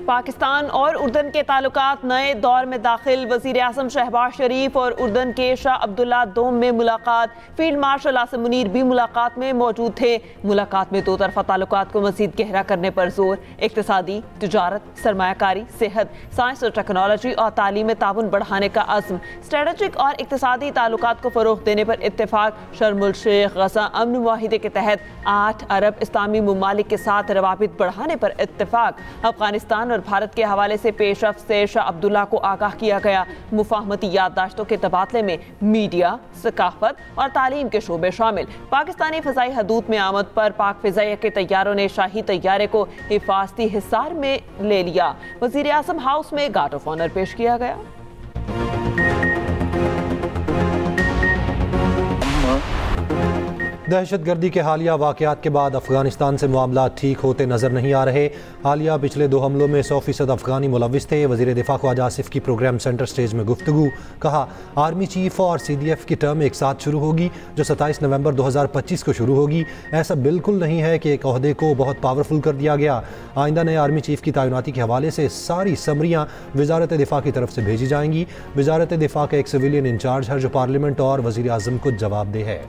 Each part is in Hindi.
पाकिस्तान और उर्दन के ताल्लुकात नए दौर में दाखिल। वज़ीर आज़म शहबाज शरीफ और उर्दन के शाह अब्दुल्ला दोम में मुलाकात। फील्ड मार्शल आसिम मुनीर भी मुलाकात में मौजूद थे। मुलाकात में दो तरफा ताल्लुकात को मज़ीद गहरा करने पर जोर। इक़्तिसादी, तिजारत, सरमायाकारी, सेहत, साइंस और टेक्नोलॉजी और तालीम में ताउन बढ़ाने का अज़्म। स्ट्रेटेजिक और इक़्तिसादी ताल्लुकात को फ़रोग़ देने पर इत्तेफाक। शर्मुल शेख गज़ा अमन मुआहिदे के तहत 8 अरब इस्लामी ममालिक के साथ रवाबित बढ़ाने पर इत्तेफाक। अफगानिस्तान और भारत के हवाले से पेशरफ्त से शाह अब्दुल्ला को आगाह किया गया। मुफाहमती याददाश्तों के तबादले में मीडिया, सकाफत और तालीम के शोबे शामिल। पाकिस्तानी फ़ज़ाई हदूद में आमद पर पाक फ़िज़ाइया के तैयारों ने शाही तैयारे को हिफाजती हिसार में ले लिया। वज़ीर आज़म हाउस में गार्ड ऑफ ऑनर पेश किया गया। दहशत गर्दी के हालिया वाक़यात के बाद अफगानिस्तान से मामला ठीक होते नज़र नहीं आ रहे। हालिया पिछले 2 हमलों में 100% अफगानी मुलविस थे। वज़ीर दिफा ख्वाजा आसिफ की प्रोग्राम सेंटर स्टेज में गुफ्तगू। कहा, आर्मी चीफ और CDF की टर्म एक साथ शुरू होगी जो 27 नवंबर 2025 को शुरू होगी। ऐसा बिल्कुल नहीं है कि एक ओहदे को बहुत पावरफुल कर दिया गया। आइंदा नए आर्मी चीफ की तैनाती के हवाले से सारी समरियाँ वजारत दिफा की तरफ से भेजी जाएंगी। वजारत दिफा का एक सिविलियन इंचार्ज है जो पार्लियामेंट और वज़ीर आज़म को जवाबदेह है।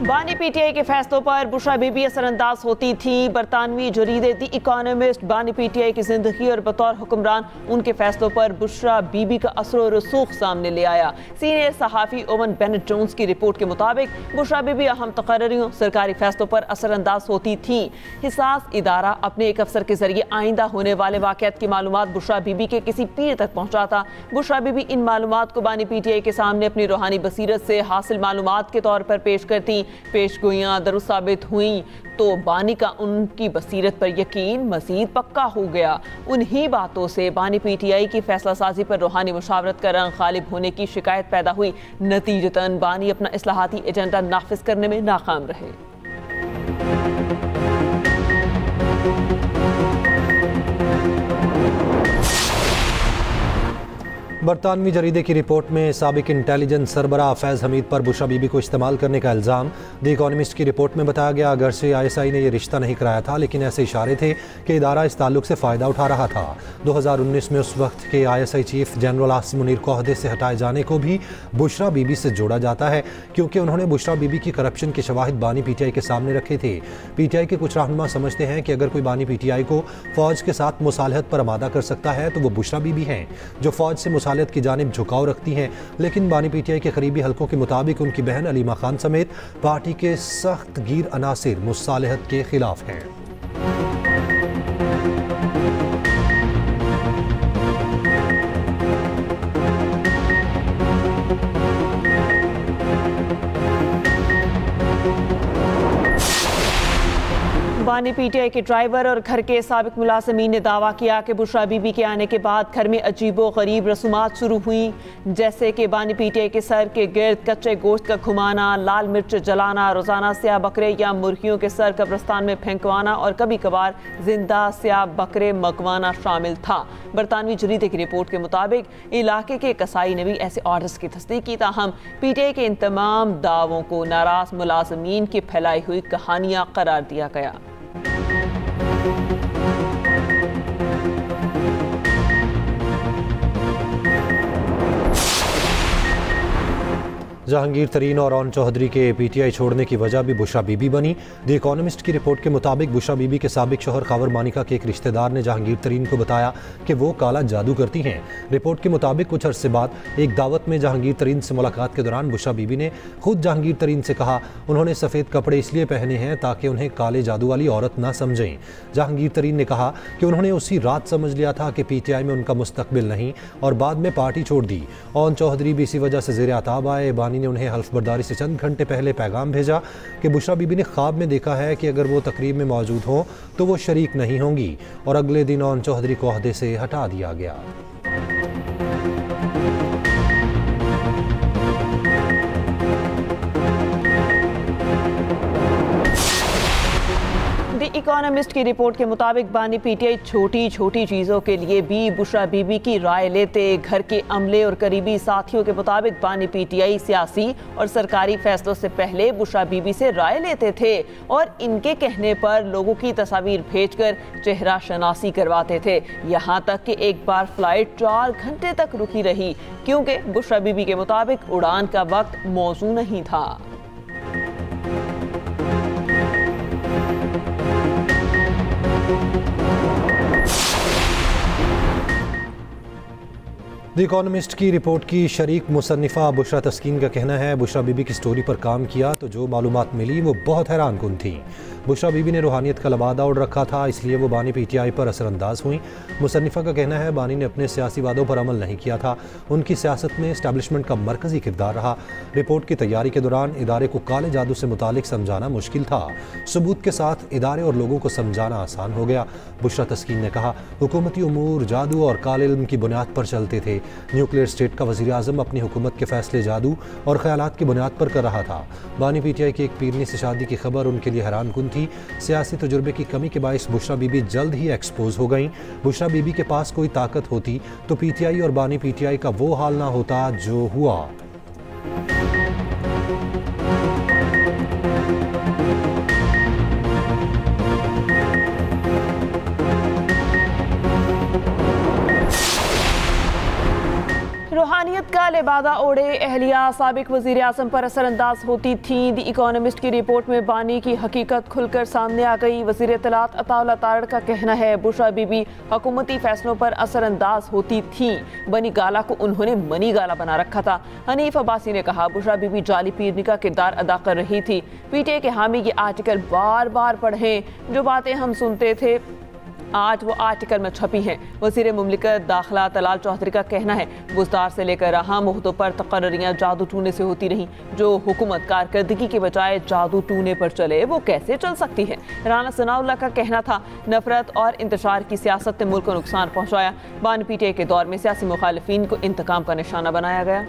बानी PTI के फैसलों पर बुशरा बीबी असरअंदाज होती थी। बरतानवी जरीदे दी इकोनॉमिस्ट बानी PTI की जिंदगी और बतौर हुक्मरान उनके फैसलों पर बुशरा बीबी का असर और रसूख सामने ले आया। सीनियर सहाफ़ी ओवन बेनेट जोन्स की रिपोर्ट के मुताबिक बुशरा बीबी अहम तकर्रियों, सरकारी फैसलों पर असरअंदाज होती थी। हिसास इदारा अपने एक अफसर के जरिए आइंदा होने वाले वाक़यात की मालूमात बुशरा बीबी के किसी पीर तक पहुँचाता। बुशरा बीबी इन मालूमात को बानी PTI के सामने अपनी रूहानी बसीरत से हासिल मालूमात के तौर पर पेश करती। पेशगोइयाँ दुरुस्त साबित हुई तो बानी का उनकी बसीरत पर यकीन मजीद पक्का हो गया। उन्हीं बातों से बानी PTI की फैसला साजी पर रूहानी मुशावरत का रंग गालिब होने की शिकायत पैदा हुई। नतीजतन बानी अपना इस्लाहाती एजेंडा नाफिज करने में नाकाम रहे। बरतानवी जरीदे की रिपोर्ट में साबिक इंटेलिजेंस सरबराह फैज़ हमीद पर बुशरा बीबी को इस्तेमाल करने का इल्ज़ाम। द इकोनॉमिस्ट की रिपोर्ट में बताया गया, अगरचे ISI ने यह रिश्ता नहीं कराया था, लेकिन ऐसे इशारे थे कि इदारा इस ताल्लुक से फ़ायदा उठा रहा था। 2019 में उस वक्त के ISI chief general Asim Munir को ओहदे से हटाए जाने को भी बुशरा बीबी से जोड़ा जाता है, क्योंकि उन्होंने बुशरा बीबी की करप्शन के शवाहिद बानी PTI के सामने रखे थे। PTI के कुछ रहनुमा समझते हैं कि अगर कोई बानी PTI को फ़ौज के साथ मुसालहत पर आमादा कर सकता है तो वो बुशरा बीबी हैं, जो फ़ौज से मुसालहत की जानिब झुकाव रखती हैं। लेकिन बानी PTI के करीबी हलकों के मुताबिक उनकी बहन अलीमा खान समेत पार्टी के सख्त गिर अनासिर मुसालहत के खिलाफ हैं। बानी PTI के ड्राइवर और घर के साबिक मुलाजमीन ने दावा किया कि बुशरा बीबी के आने के बाद घर में अजीबो गरीब रसूमात शुरू हुई, जैसे कि बानी PTI के सर के गिर्द कच्चे गोश्त का घुमाना, लाल मिर्च जलाना, रोज़ाना स्याह बकरे या मुर्गियों के सर कब्रिस्तान में फेंकवाना और कभी कभार जिंदा स्याह बकरे मगवाना शामिल था। बरतानवी जरीदे की रिपोर्ट के मुताबिक इलाके के कसाई ने भी ऐसे ऑर्डर्स की तस्दीक की। ताहम PTI के इन तमाम दावों को नाराज मुलाजमीन की फैलाई हुई कहानियाँ करार दिया गया। जहांगीर तरीन और ऑन चौधरी के PTI छोड़ने की वजह भी बुशरा बीबी बनी। द इकोनॉमिस्ट की रिपोर्ट के मुताबिक बुशरा बीबी के साबिक शोहर खावर मानिका के एक रिश्तेदार ने जहांगीर तरीन को बताया कि वो काला जादू करती हैं। रिपोर्ट के मुताबिक कुछ अरसे बाद एक दावत में जहांगीर तरीन से मुलाकात के दौरान बुशरा बीबी ने खुद जहांगीर तरीन से कहा उन्होंने सफ़ेद कपड़े इसलिए पहने हैं ताकि उन्हें काले जादू वाली औरत ना समझें। जहांगीर तरीन ने कहा कि उन्होंने उसी रात समझ लिया था कि PTI में उनका मुस्तकबिल नहीं और बाद में पार्टी छोड़ दी। ऑन चौधरी भी इसी वजह से ज़ेर आताब आए। बानी ने उन्हें हल्फ बर्दारी से चंद घंटे पहले पैगाम भेजा कि बुशरा बीबी ने ख्वाब में देखा है कि अगर वो तकरीब में मौजूद हों तो वो शरीक नहीं होंगी, और अगले दिन ऑन चौधरी को ओहदे से हटा दिया गया। इकोनॉमिस्ट की रिपोर्ट के मुताबिक बानी पीटीआई छोटी छोटी चीज़ों के लिए भी बुशरा बीबी की राय लेते। घर के अमले और करीबी साथियों के मुताबिक बानी पीटीआई सियासी और सरकारी फैसलों से पहले बुशरा बीबी से राय लेते थे और इनके कहने पर लोगों की तस्वीर भेजकर चेहरा शनासी करवाते थे। यहाँ तक कि एक बार फ्लाइट 4 घंटे तक रुकी रही क्योंकि बुशरा बीबी के मुताबिक उड़ान का वक्त मौजू नहीं था। द इकोनॉमिस्ट की रिपोर्ट की शरीक मुसन्निफा बुशरा तस्कीन का कहना है, बुशरा बीबी की स्टोरी पर काम किया तो जो मालूमात मिली वो बहुत हैरान कुन थी। बुशरा बीबी ने रूहानियत का लबादा उड़ रखा था, इसलिए वो बानी पीटीआई पर असरअंदाज हुई। मुसन्निफा का कहना है, बानी ने अपने सियासी वादों पर अमल नहीं किया था, उनकी सियासत में एस्टैब्लिशमेंट का मरकजी किरदार रहा। रिपोर्ट की तैयारी के दौरान इदारे को काले जादू से मुतालिक समझाना मुश्किल था, सबूत के साथ इदारे और लोगों को समझाना आसान हो गया। बुशरा तस्कीन ने कहा, हुकूमती उमूर जादू और काले इल्म की बुनियाद पर चलते थे। न्यूक्लियर स्टेट का वज़ीर आज़म अपनी हुकूमत के फैसले जादू और ख्यालात की बुनियाद पर कर रहा था। बानी पीटीआई की एक पीरनी से शादी की खबर उनके लिए हैरान कुन थी। सियासी तजुर्बे की कमी के बायस बुशरा बीबी जल्द ही एक्सपोज हो गईं। बुशरा बीबी के पास कोई ताकत होती तो पीटीआई और बानी पीटीआई का वो हाल ना होता जो हुआ। रूहानियत का लिबादा ओढ़े एहलिया साबिक वज़ीर आज़म पर असरअंदाज होती थी। द इकोनॉमिस्ट की रिपोर्ट में बानी की हकीकत खुलकर सामने आ गई। वज़ीर इत्तलात अताउल्लाह तारड़ का कहना है, बुशरा बीबी हुकूमती फैसलों पर असरअंदाज होती थी। बनी गाला को उन्होंने मनी गाला बना रखा था। हनीफ अब्बासी ने कहा, बुशरा बीबी जाली पीरनी का किरदार अदा कर रही थी। पीटीआई के हामी ये आर्टिकल बार बार पढ़ें, जो बातें हम सुनते थे आज वो आर्टिकल में छपी हैं। वज़ीर मुमलिकत दाखिला तलाल चौधरी का कहना है, बुज़दार से लेकर अहम ओहदों पर तकर्रियाँ जादू टूने से होती रहीं। जो हुकूमत कारकर्दगी के बजाय जादू टूने पर चले वो कैसे चल सकती है। राना सनाउल्लाह का कहना था, नफरत और इंतशार की सियासत ने मुल्क को नुकसान पहुँचाया। बानी पीटीआई के दौर में सियासी मुखालिफिन को इंतकाम का निशाना बनाया गया।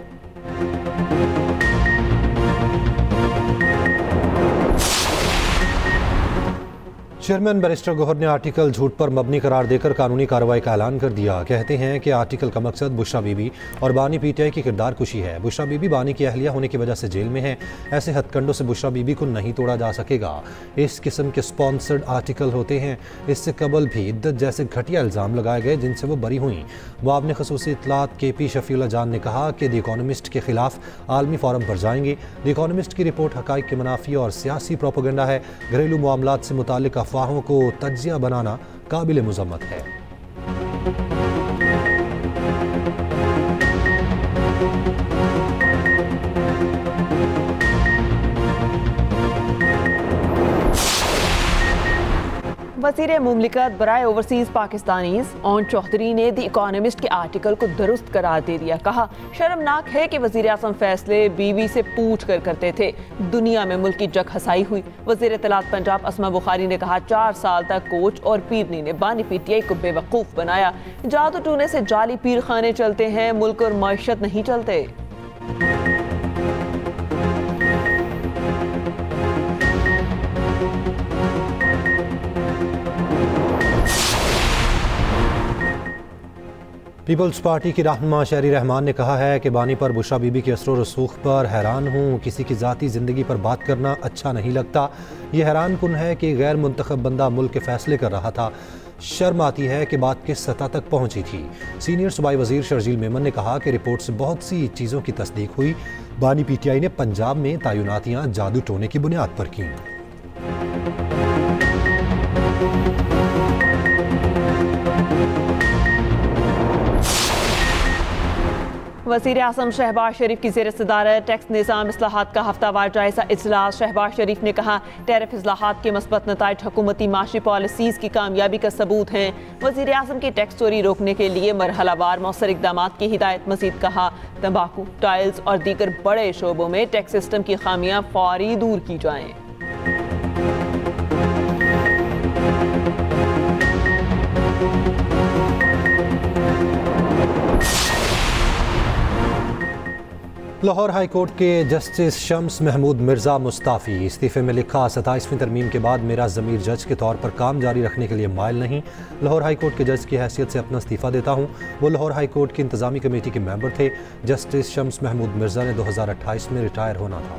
चेयरमैन बैरिस्टर गौहर ने आर्टिकल झूठ पर मबनी करार देकर कानूनी कार्रवाई का ऐलान कर दिया। कहते हैं कि आर्टिकल का मकसद बुशरा बीबी और बानी पीटीआई की किरदार कुशी है। बुशरा बीबी बानी की अहलिया होने की वजह से जेल में है। ऐसे हथकंडों से बुशरा बीबी को नहीं तोड़ा जा सकेगा। इस किस्म के स्पॉन्सर्ड आर्टिकल होते हैं। इससे कबल भी इद्दत जैसे घटिया इल्ज़ाम लगाए गए जिनसे वो बरी हुई। मुआविन ख़ुसूसी इत्तलात KP शफीउल्लाह जान ने कहा कि द इकोनॉमिस्ट के खिलाफ आलमी फोरम पर जाएंगे। द इकोनॉमिस्ट की रिपोर्ट हक़ाइक़ के मुनाफी और सियासी प्रोपेगेंडा है। घरेलू मामलात से मुताल्लिक़ अफवाहों को तज्जिया बनाना काबिल मुज़म्मत है। वज़ीर मुमलिकत बराए ओवरसीज़ पाकिस्तानीज़ ओन चौधरी ने द इकोनॉमिस्ट के आर्टिकल को दुरुस्त करार दे दिया। कहा, शर्मनाक है कि वज़ीर आज़म फैसले बीवी से पूछ कर करते थे। दुनिया में मुल्क की जग हसाई हुई। वज़ीर इत्तलात पंजाब अस्मा बुखारी ने कहा, 4 साल तक कोच और पीरनी ने बानी पीटीआई को बेवकूफ़ बनाया। जादू टूने से जाली पीर खाने चलते हैं, मुल्क और मईशत नहीं चलते। पीपल्स पार्टी की रहनुमा शहरी रहमान ने कहा है कि बानी पर बुशरा बीबी के असर रसूख पर हैरान हूँ। किसी की ज़ाती ज़िंदगी पर बात करना अच्छा नहीं लगता। ये हैरान कुन है कि गैर मुंतखब बंदा मुल्क के फैसले कर रहा था। शर्म आती है कि बात किस सतह तक पहुँची थी। सीनियर सूबाई वज़ीर शर्जील मेमन ने कहा कि रिपोर्ट से बहुत सी चीज़ों की तस्दीक हुई। बानी पीटीआई ने पंजाब में तैनातियाँ जादू टोने की बुनियाद पर की। वज़ीर आज़म शहबाज शरीफ की ज़ेर सदारत टैक्स निज़ाम इस्लाहात का हफ्तावार जायज़ा इजलास। शहबाज शरीफ ने कहा, टैरिफ इस्लाहात के मस्बत नताइज हुकूमती माशी पॉलिसीज़ की कामयाबी का सबूत हैं। वज़ीर आज़म की टैक्स चोरी रोकने के लिए मरहलावार मौसर इक़दामात की हिदायत। मज़ीद कहा, तंबाकू, टाइल्स और दीगर बड़े शोबों में टैक्स सिस्टम की खामियां फौरी दूर की जाएँ। लाहौर हाई कोर्ट के जस्टिस शम्स महमूद मिर्ज़ा मुस्ताफ़ी। इस्तीफ़े में लिखा, 27वीं तरमीम के बाद मेरा ज़मीर जज के तौर पर काम जारी रखने के लिए माइल नहीं। लाहौर हाई कोर्ट के जज की हैसियत से अपना इस्तीफ़ा देता हूँ। वो लाहौर हाई कोर्ट की इंतज़ामी कमेटी के मेंबर थे। जस्टिस शम्स महमूद मिर्ज़ा ने 2028 में रिटायर होना था।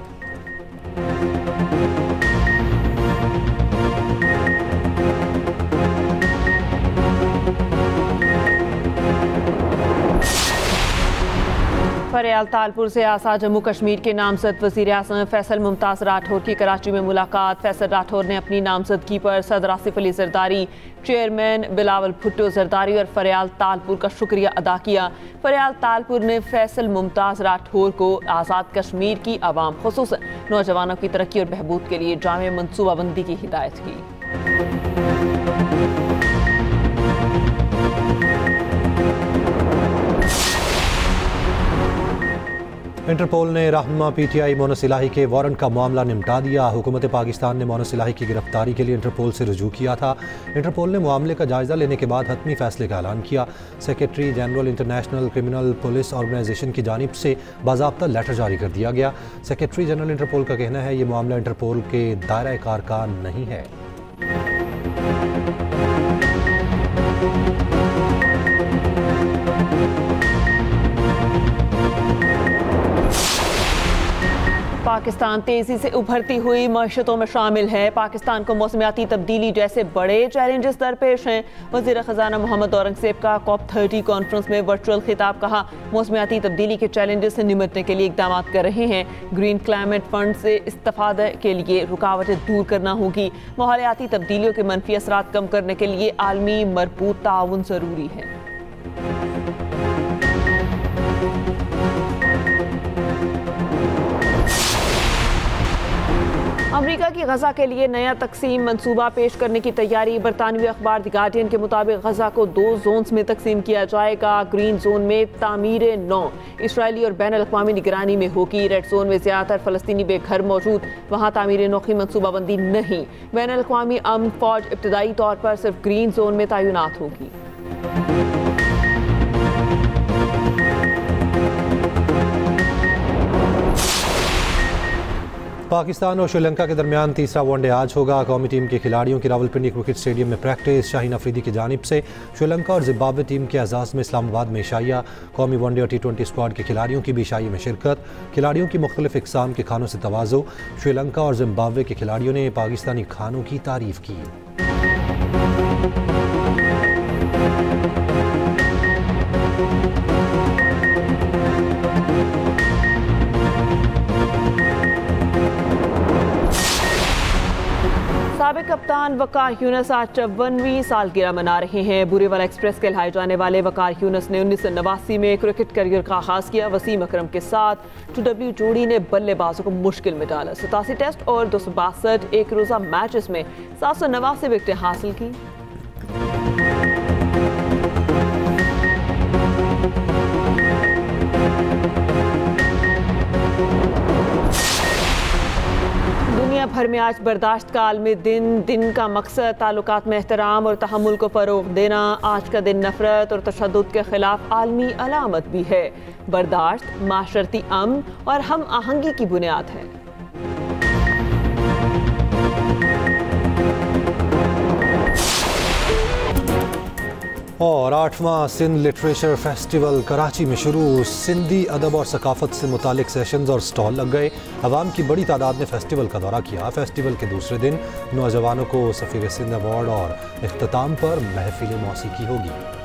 फरियाल तालपुर से आसा जम्मू कश्मीर के नामजद वज़ीर आज़म फैसल मुमताज़ राठौर की कराची में मुलाकात। फैसल राठौर ने अपनी नामजदगी पर सदर आसिफ अली जरदारी, चेयरमैन बिलावल भुट्टो जरदारी और फरियाल तालपुर का शुक्रिया अदा किया। फरियाल तालपुर ने फैसल मुमताज़ राठौर को आज़ाद कश्मीर की आवाम, खुसूसन नौजवानों की तरक्की और बहबूद के लिए जामे मनसूबाबंदी की हिदायत की। इंटरपोल ने रहनुमा PTI मोनस इलाही के वारंट का मामला निपटा दिया। हुकूमत पाकिस्तान ने मोनस इलाही की गिरफ्तारी के लिए इंटरपोल से रुजू किया था। इंटरपोल ने मामले का जायजा लेने के बाद हतमी फैसले का ऐलान किया। Secretary general international criminal police organization की जानिब से बाज़ाब्ता लेटर जारी कर दिया गया। सेक्रेटरी जनरल इंटरपोल का कहना है ये मामला इंटरपोल के दायरा कार का नहीं है। पाकिस्तान तेजी से उभरती हुई मईशतों में शामिल है। पाकिस्तान को मौसमियाती तब्दीली जैसे बड़े चैलेंजेस दरपेश हैं। वज़ीर ख़जाना मोहम्मद औरंगज़ेब का COP30 कॉन्फ्रेंस में वर्चुअल खिताब। कहा, मौसमियाती तब्दीली के चैलेंजेस से निपटने के लिए इक़दाम कर रहे हैं। ग्रीन क्लाइमेट फंड से इस्तेफ़ादे के लिए रुकावटें दूर करना होगी। माहौलियाती तब्दीलियों के मनफी असरात कम करने के लिए आलमी मरबूत ताउन ज़रूरी है। अमेरिका की गजा के लिए नया तकसीम मंसूबा पेश करने की तैयारी। बरतानवी अखबार द गार्डियन के मुताबिक गजा को 2 जोन्स में तकसीम किया जाएगा। ग्रीन जोन में तामीर नौ इसराइली और बैन अल-अक़वामी निगरानी में होगी। रेड जोन में ज़्यादातर फ़लस्तीनी बेघर मौजूद, वहाँ तामीर नौ की मनसूबाबंदी नहीं। बैन अल-अक़वामी अमन फ़ौज इब्तदाई तौर पर सिर्फ ग्रीन जोन में तैनात होगी। पाकिस्तान और श्रीलंका के दरमियान तीसरा वनडे आज होगा। कौमी टीम के खिलाड़ियों की रावलपिंडी क्रिकेट स्टेडियम में प्रैक्टिस। शाहीन अफरीदी की जानिब से श्रीलंका और जिम्बाब्वे टीम के एजाज़ में इस्लामाबाद में इशाइया। कौमी वनडे और T20 स्क्वाड के खिलाड़ियों की भी इशाइये में शिरकत। खिलाड़ियों की मुख्तलिफ इक़साम के खानों से तवाज़ो। श्रीलंका और जिम्बाब्वे के खिलाड़ियों ने पाकिस्तानी खानों की तारीफ की। साबिक कप्तान वकार यूनुस आज 54वीं सालगिरह मना रहे हैं। बुरेवाला एक्सप्रेस कहलाए जाने वाले वकार यूनुस ने 1989 में क्रिकेट करियर का आगाज किया। वसीम अकरम के साथ 2W जोड़ी ने बल्लेबाजों को मुश्किल में डाला। 87 टेस्ट और 262 एक रोज़ा मैचेस में 789 विकेटें हासिल की। दुनिया भर में आज बर्दाश्त का आलमी दिन का मकसद ताल्लुकात में एहतराम और तहम्मुल को फ़रोग़ देना। आज का दिन नफ़रत और तशद्दुद के ख़िलाफ़ आलमी अलामत भी है। बर्दाश्त माशरती अमन और हम आहंगी की बुनियाद है। और 8वां सिंध लिटरेचर फेस्टिवल कराची में शुरू। सिंधी अदब और सकाफत से मुतालिक सेशंस और स्टॉल लग गए। अवाम की बड़ी तादाद ने फेस्टिवल का दौरा किया। फेस्टिवल के दूसरे दिन नौजवानों को सफ़ीर सिंध अवार्ड और इख्तिताम पर महफिल मौसीकी होगी।